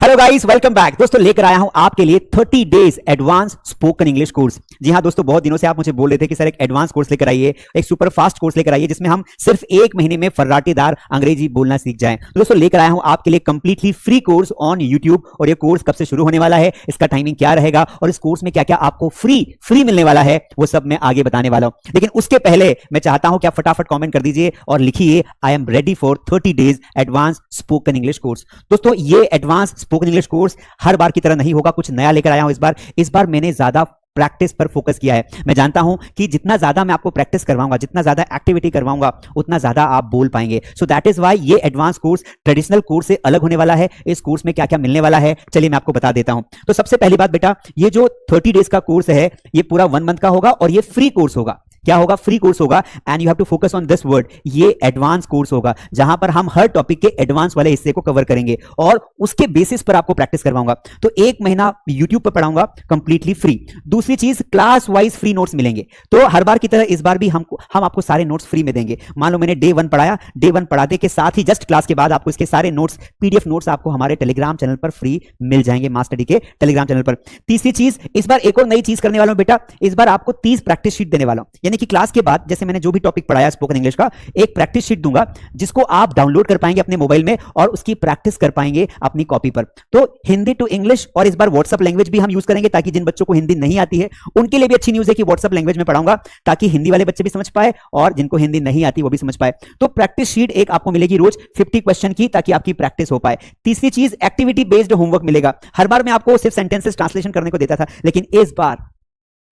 Hello guys, welcome back. दोस्तों लेकर आया हूं आपके लिए 30 days advance spoken English course. जी हां दोस्तों, बहुत दिनों से आप मुझे बोल रहे थे कि सर एक एडवांस कोर्स लेकर आइए, एक सुपर फास्ट कोर्स लेकर आइए जिसमें हम सिर्फ 1 महीने में फर्राटेदार अंग्रेजी बोलना सीख जाएं। तो दोस्तों लेकर आया हूं आपके लिए completely free course on YouTube. और ये कोर्स कब से शुरू होने वाला है, इसका टाइमिंग क्या रहेगा और इस कोर्स में क्या क्या आपको फ्री मिलने वाला है, वो सब मैं आगे बताने वाला हूं। लेकिन उसके पहले मैं चाहता हूं कि आप फटाफट कॉमेंट कर दीजिए और लिखिए आई am ready for 30 days advance spoken English course. दोस्तों ये एडवांस स्पोकन इंग्लिश कोर्स हर बार की तरह नहीं होगा, कुछ नया लेकर आया हूं इस बार मैंने ज्यादा प्रैक्टिस पर फोकस किया है। मैं जानता हूं कि जितना ज्यादा मैं आपको प्रैक्टिस करवाऊंगा, जितना ज्यादा एक्टिविटी करवाऊंगा, उतना ज्यादा आप बोल पाएंगे। सो दैट इज व्हाई ये एडवांस कोर्स ट्रेडिशनल कोर्स से अलग होने वाला है। इस कोर्स में क्या क्या मिलने वाला है, चलिए मैं आपको बता देता हूं। तो सबसे पहली बात बेटा, ये जो 30 डेज का कोर्स है ये पूरा 1 मंथ का होगा और ये फ्री कोर्स होगा। क्या होगा? फ्री कोर्स होगा। And you have to focus on this word, ये एडवांस कोर्स होगा जहां पर हम हर टॉपिक के एडवांस वाले हिस्से को कवर करेंगे और उसके बेसिस पर आपको प्रैक्टिस करवाऊंगा। तो 1 महीना YouTube पर पढ़ाऊंगा कंप्लीटली फ्री। दूसरी चीज, क्लास वाइज फ्री नोट्स मिलेंगे। तो हर बार की तरह इस बार भी हम आपको सारे नोट्स फ्री में देंगे। मान लो मैंने डे 1 पढ़ाया, डे 1 पढ़ाते के साथ ही जस्ट क्लास के बाद आपको इसके सारे नोट्स, PDF नोट्स आपको हमारे टेलीग्राम चैनल पर फ्री मिल जाएंगे, मास स्टडी के टेलीग्राम चैनल पर। तीसरी चीज, इस बार एक और नई चीज करने वाला हूं बेटा, इस बार आपको 30 प्रैक्टिस शीट देने वाला हूं। यानी कि क्लास के बाद जैसे मैंने जो भी टॉपिक पढ़ाया स्पोकन इंग्लिश का, एक प्रैक्टिस शीट दूंगा जिसको आप डाउनलोड कर पाएंगे अपने मोबाइल में और उसकी प्रैक्टिस कर पाएंगे अपनी कॉपी पर। तो हिंदी टू इंग्लिश, और इस बार व्हाट्सएप लैंग्वेज भी हम यूज करेंगे ताकि जिन बच्चों को हिंदी नहीं आती है उनके लिए भी अच्छी न्यूज है कि व्हाट्सएप लैंग्वेज में पढ़ाऊंगा ताकि हिंदी वाले बच्चे भी समझ पाए और जिनको हिंदी नहीं आती वो भी समझ पाए। तो प्रैक्टिस शीट एक आपको मिलेगी रोज 50 क्वेश्चन की, ताकि आपकी प्रैक्टिस हो पाए। तीसरी चीज, एक्टिविटी बेस्ड होमवर्क मिलेगा। हर बार मैं आपको सिर्फ सेंटेंसेस ट्रांसलेशन करने को देता था, लेकिन इस बार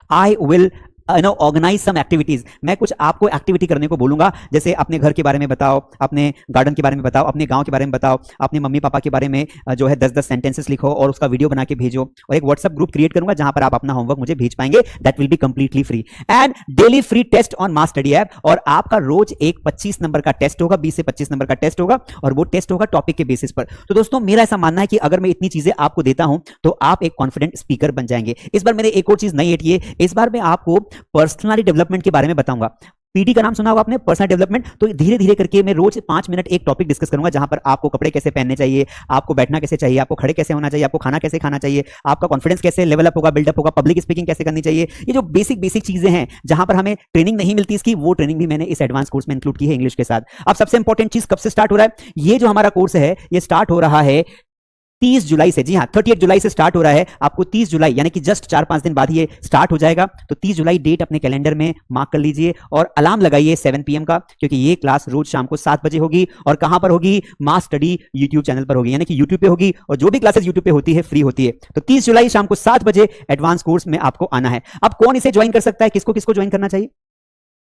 I will organize some activities. मैं कुछ आपको एक्टिविटी करने को बोलूंगा, जैसे अपने घर के बारे में बताओ, अपने गार्डन के बारे में बताओ, अपने गांव के बारे में बताओ, अपने मम्मी पापा के बारे में जो है 10-10 सेंटेंसेस लिखो और उसका वीडियो बना के भेजो। और एक व्हाट्सएप ग्रुप क्रिएट करूंगा जहां पर आप अपना होमवर्क मुझे भेज पाएंगे। That will be completely free. And daily free test on Mass Study app. और आपका रोज एक 25 नंबर का टेस्ट होगा, 20 से 25 नंबर का टेस्ट होगा और वो टेस्ट होगा टॉपिक के बेसिस पर। तो दोस्तों मेरा ऐसा मानना है कि अगर मैं इतनी चीजें आपको देता हूं तो आप एक कॉन्फिडेंट स्पीकर बन जाएंगे। इस बार मैंने एक और चीज नई ऐड की है, इस बार मैं आपको पर्सनल डेवलपमेंट के बारे में बताऊंगा। PD का नाम सुना होगा आपने, पर्सनल डेवलपमेंट। तो धीरे धीरे करके मैं रोज 5 मिनट एक टॉपिक डिस्कस करूंगा जहां पर आपको कपड़े कैसे पहनने चाहिए, आपको बैठना कैसे चाहिए, आपको खड़े कैसे होना चाहिए, आपको खाना कैसे खाना चाहिए, आपका कॉन्फिडेंस कैसे लेवल अप होगा, बिल्डअप होगा, पब्लिक स्पीकिंग कैसे करनी चाहिए। ये जो बेसिक चीजें हैं जहां पर हमें ट्रेनिंग नहीं मिलती, इसकी वो ट्रेनिंग भी मैंने इस एडवांस कोर्स में इंक्लूड की है इंग्लिश के साथ। अब सबसे इंपॉर्टेंट चीज, कब से स्टार्ट हो रहा है ये जो हमारा कोर्स है, ये स्टार्ट हो रहा है 30 जुलाई से। जी हाँ, 38 जुलाई से स्टार्ट हो रहा है। आपको 30 जुलाई यानी कि जस्ट 4-5 दिन बाद ये स्टार्ट हो जाएगा। तो 30 जुलाई डेट अपने कैलेंडर में मार्क कर लीजिए और अलार्म लगाइए 7 PM का, क्योंकि ये क्लास रोज शाम को 7 बजे होगी। और कहां पर होगी? मास स्टडी यूट्यूब चैनल पर होगी, यानी कि यूट्यूब पे होगी। और जो भी क्लासेस यूट्यूब पे होती है फ्री होती है। तो 30 जुलाई शाम को 7 बजे एडवांस कोर्स में आपको आना है। अब कौन इसे ज्वाइन कर सकता है, किसको किसको ज्वाइन करना चाहिए?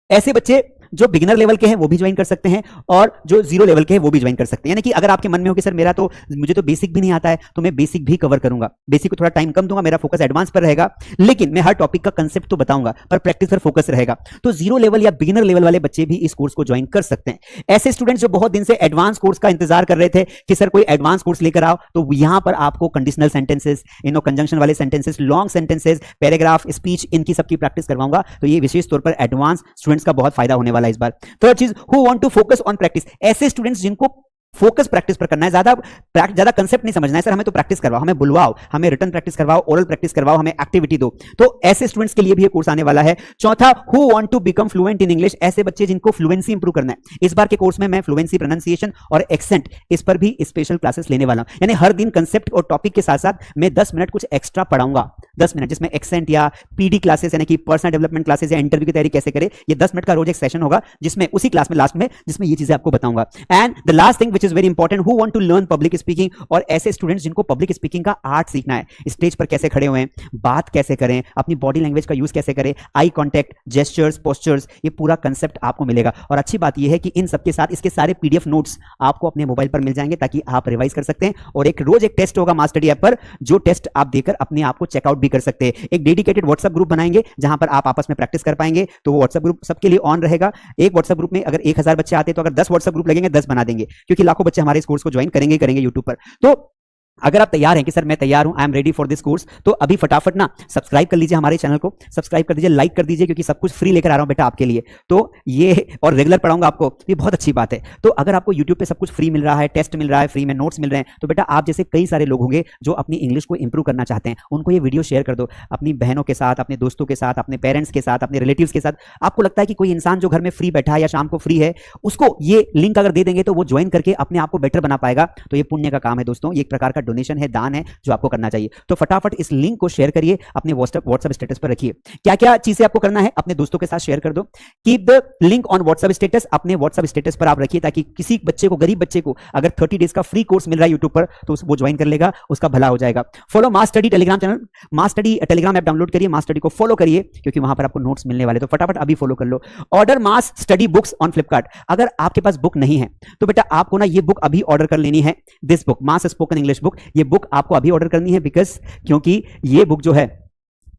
ऐसे बच्चे जो बिगिनर लेवल के हैं वो भी ज्वाइन कर सकते हैं और जो 0 लेवल के हैं वो भी ज्वाइन कर सकते हैं। यानी कि अगर आपके मन में हो कि सर मुझे तो बेसिक भी नहीं आता है, तो मैं बेसिक भी कवर करूंगा। बेसिक को थोड़ा टाइम कम दूंगा, मेरा फोकस एडवांस पर रहेगा, लेकिन मैं हर टॉपिक का कंसेप्ट तो बताऊंगा पर प्रैक्टिस पर फोकस रहेगा। तो 0 लेवल या बिगिनर लेवल वाले बच्चे भी इस कोर्स को ज्वाइन कर सकते हैं। ऐसे स्टूडेंट्स जो बहुत दिन से एडवांस कोर्स का इंतजार कर रहे थे कि सर कोई एडवांस कोर्स लेकर आओ, तो यहां पर आपको कंडीशनल सेंटेंसेस, कंजंक्शन वाले sentences, long sentences, paragraph, speech, इनकी सबकी प्रैक्टिस करवाऊंगा। तो ये विशेष तौर पर एडवांस स्टूडेंट्स का बहुत फायदा होने वाला है इस बार। थर्ड चीज, who want to focus on practice. ऐसे स्टूडेंट्स जिनको फोकस प्रैक्टिस पर करना है, ज्यादा कंसेप्ट नहीं समझना है, सर हमें तो प्रैक्टिस करवाओ, हमें बुलवाओ, हमें रिटन प्रैक्टिस करवाओ, ओरल प्रैक्टिस करवाओ, हमें एक्टिविटी दो। तो ऐसे स्टूडेंट्स के लिए भी ये कोर्स आने वाला है। चौथा, who want to become fluent in English. ऐसे बच्चे जिनको फ्लुएंसी इंप्रूव करना है। इस बार के कोर्स में मैं फ्लुएंसी, प्रोनाउंसिएशन और एक्सेंट, इस पर भी स्पेशल क्लासेस लेने वाला हूं। यानी हर दिन कंसेप्ट और टॉपिक के साथ साथ मैं 10 मिनट कुछ एक्स्ट्रा पढ़ाऊंगा, 10 मिनट, जिसमें एक्सेंट या PD क्लासेस यानी कि पर्सनल डेवलपमेंट क्लासेस या इंटरव्यू की तैयारी कैसे करें, ये 10 मिनट का रोज एक सेशन होगा जिसमें उसी क्लास में लास्ट में जिसमें ये चीजें आपको बताऊंगा। And the last thing which is very important, who want to learn public speaking. और ऐसे स्टूडेंट्स जिनको पब्लिक स्पीकिंग का आर्ट सीखना है, स्टेज पर कैसे खड़े हुए, बात कैसे करें, अपनी बॉडी लैंग्वेज का यूज कैसे करें, आई कॉन्टैक्ट, जेस्चर्स, पोस्चर्स, ये पूरा कंसेप्ट आपको मिलेगा। और अच्छी बात यह है कि इन सबके साथ इसके सारे PDF नोट्स आपको अपने मोबाइल पर मिल जाएंगे ताकि आप रिवाइज कर सकते हैं। और एक रोज एक टेस्ट होगा मास स्टडी ऐप पर, जो टेस्ट आप देकर अपने आप को चेकआउट भी कर सकते हैं। एक डेडिकेटेड व्हाट्सएप ग्रुप बनाएंगे जहां पर आप आपस में प्रैक्टिस कर पाएंगे। तो वो व्हाट्सएप ग्रुप सबके लिए ऑन रहेगा। एक व्हाट्सएप ग्रुप में अगर 1000 बच्चे आते हैं तो अगर 10 व्हाट्सएप ग्रुप लगेंगे 10 बना देंगे, क्योंकि लाखों बच्चे हमारे इस कोर्स को ज्वाइन करेंगे यूट्यूब पर। तो अगर आप तैयार हैं कि सर मैं तैयार हूं, आई am ready for this course, तो अभी फटाफट ना सब्सक्राइब कर लीजिए हमारे चैनल को, सब्सक्राइब कर दीजिए, लाइक कर दीजिए, क्योंकि सब कुछ फ्री लेकर आ रहा हूं बेटा आपके लिए। तो ये और रेगुलर पढ़ाऊंगा आपको, ये बहुत अच्छी बात है। तो अगर आपको यूट्यूब पे सब कुछ फ्री मिल रहा है, टेस्ट मिल रहा है, फ्री में नोट्स मिल रहे हैं, तो बेटा आप जैसे कई सारे लोग होंगे जो अपनी इंग्लिश को इंप्रूव करना चाहते हैं, उनको ये वीडियो शेयर कर दो, अपनी बहनों के साथ, अपने दोस्तों के साथ, अपने पेरेंट्स के साथ, अपने रिलेटिव्स के साथ। आपको लगता है कि कोई इंसान जो घर में फ्री बैठा है या शाम को फ्री है, उसको ये लिंक अगर दे देंगे तो वो ज्वाइन करके अपने आप को बेटर बना पाएगा। तो ये पुण्य का काम है दोस्तों, ये एक प्रकार का डोनेशन है, दान है जो आपको करना चाहिए। तो फटाफट इस लिंक को शेयर करिए, अपने व्हाट्सएप स्टेटस पर रखिए। क्या क्या चीजें आपको करना है, अपने दोस्तों के साथ शेयर कर दो। Keep the link on WhatsApp status, अपने व्हाट्सएप स्टेटस पर आप रखिए, ताकि किसी बच्चे को, गरीब बच्चे को अगर 30 डेज का फ्री कोर्स मिल रहा है यूट्यूब पर, तो वो ज्वाइन कर लेगा, उसका भला हो जाएगा। फॉलो मास स्टडी टेलीग्राम चैनल, मास स्टडी टेलीग्राम ऐप डाउनलोड करिए, मास स्टडी को फॉलो करिए, क्योंकि वहां पर आपको नोट्स मिलने वाले। तो फटाफट अभी फॉलो कर लो। Order mass study books on Flipkart. अगर आपके पास बुक नहीं है तो बेटा आपको ना ये बुक अभी ऑर्डर कर लेनी है। This book, mass spoken English book, ये बुक आपको अभी ऑर्डर करनी है, बिकॉज क्योंकि ये बुक जो है,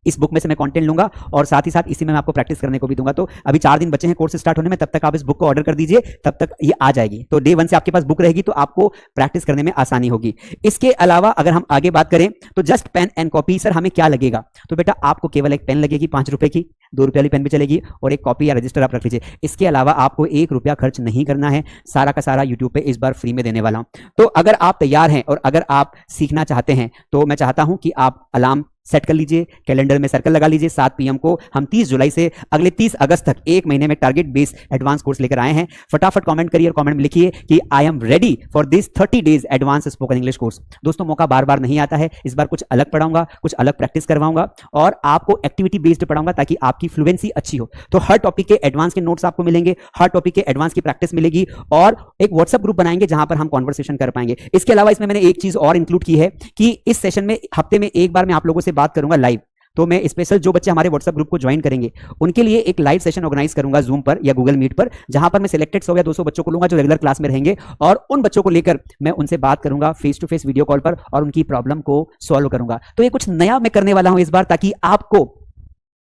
इस बुक में से मैं कंटेंट लूंगा और साथ ही साथ इसी में मैं आपको प्रैक्टिस करने को भी दूंगा। तो अभी 4 दिन बचे हैं कोर्स स्टार्ट होने में, तब तक आप इस बुक को ऑर्डर कर दीजिए, तब तक ये आ जाएगी। तो डे 1 से आपके पास बुक रहेगी, तो आपको प्रैक्टिस करने में आसानी होगी। इसके अलावा अगर हम आगे बात करें तो just pen and copy. Sir हमें क्या लगेगा? तो बेटा आपको केवल एक पेन लगेगी 5 रुपए की, 2 रुपए वाली पेन भी चलेगी, और एक कॉपी या रजिस्टर आप रख लीजिए। इसके अलावा आपको 1 रुपया खर्च नहीं करना है, सारा का सारा यूट्यूब पे इस बार फ्री में देने वाला हूं। तो अगर आप तैयार हैं और अगर आप सीखना चाहते हैं, तो मैं चाहता हूं कि आप अलार्म सेट कर लीजिए, कैलेंडर में सर्कल लगा लीजिए। 7 PM को हम 30 जुलाई से अगले 30 अगस्त तक 1 महीने में टारगेट बेस्ड एडवांस कोर्स लेकर आए हैं। फटाफट कमेंट करिए और कमेंट में लिखिए कि आई am ready for this 30 days advance spoken English course. दोस्तों मौका बार बार नहीं आता है, इस बार कुछ अलग पढ़ाऊंगा, कुछ अलग प्रैक्टिस करवाऊंगा और आपको एक्टिविटी बेस्ड पढ़ाऊंगा, ताकि आपकी फ्लुएंसी अच्छी हो। तो हर टॉपिक के एडवांस के नोट्स आपको मिलेंगे, हर टॉपिक के एडवांस की प्रैक्टिस मिलेगी, और एक व्हाट्सएप ग्रुप बनाएंगे जहां पर हम कॉन्वर्सेशन कर पाएंगे। इसके अलावा इसमें मैंने एक चीज और इंक्लूड की है कि इस सेशन में हफ्ते में एक बार मैं आप लोगों से बात करूंगा लाइव। तो मैं स्पेशल जो बच्चे हमारे व्हाट्सएप ग्रुप को ज्वाइन करेंगे उनके लिए एक लाइव सेशन ऑर्गेनाइज करूंगा जूम पर या गूगल मीट पर, जहां पर मैं सिलेक्टेड 100 या 200 बच्चों को लूंगा जो रेगुलर क्लास में रहेंगे, और उन बच्चों को लेकर मैं उनसे बात करूंगा face to face video call पर और उनकी प्रॉब्लम को सॉल्व करूंगा। तो ये कुछ नया मैं करने वाला हूं इस बार, ताकि आपको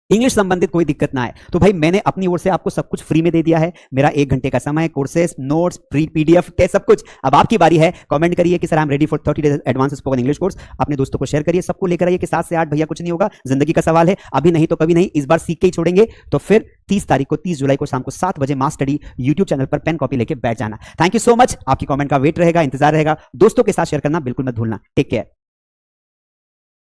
इंग्लिश संबंधित कोई दिक्कत ना आए। तो भाई मैंने अपनी ओर से आपको सब कुछ फ्री में दे दिया है। मेरा 1 घंटे का समय, courses, notes, free PDF test, सब कुछ। अब आपकी बारी है। कमेंट करिए कि sir I am ready for 30 days advance spoken English course. अपने दोस्तों को शेयर करिए, सबको लेकर आइए कि 7 से 8 भैया कुछ नहीं होगा, जिंदगी का सवाल है, अभी नहीं तो कभी नहीं, इस बार सीख के ही छोड़ेंगे। तो फिर 30 तारीख को, 30 जुलाई को शाम को 7 बजे मास स्टडी यूट्यूब चैनल पर पेन कॉपी लेके बैठ जाना। Thank you so much. आपकी कमेंट का वेट रहेगा, इंतजार रहेगा। दोस्तों के साथ शेयर करना बिल्कुल मत भूलना। Take care.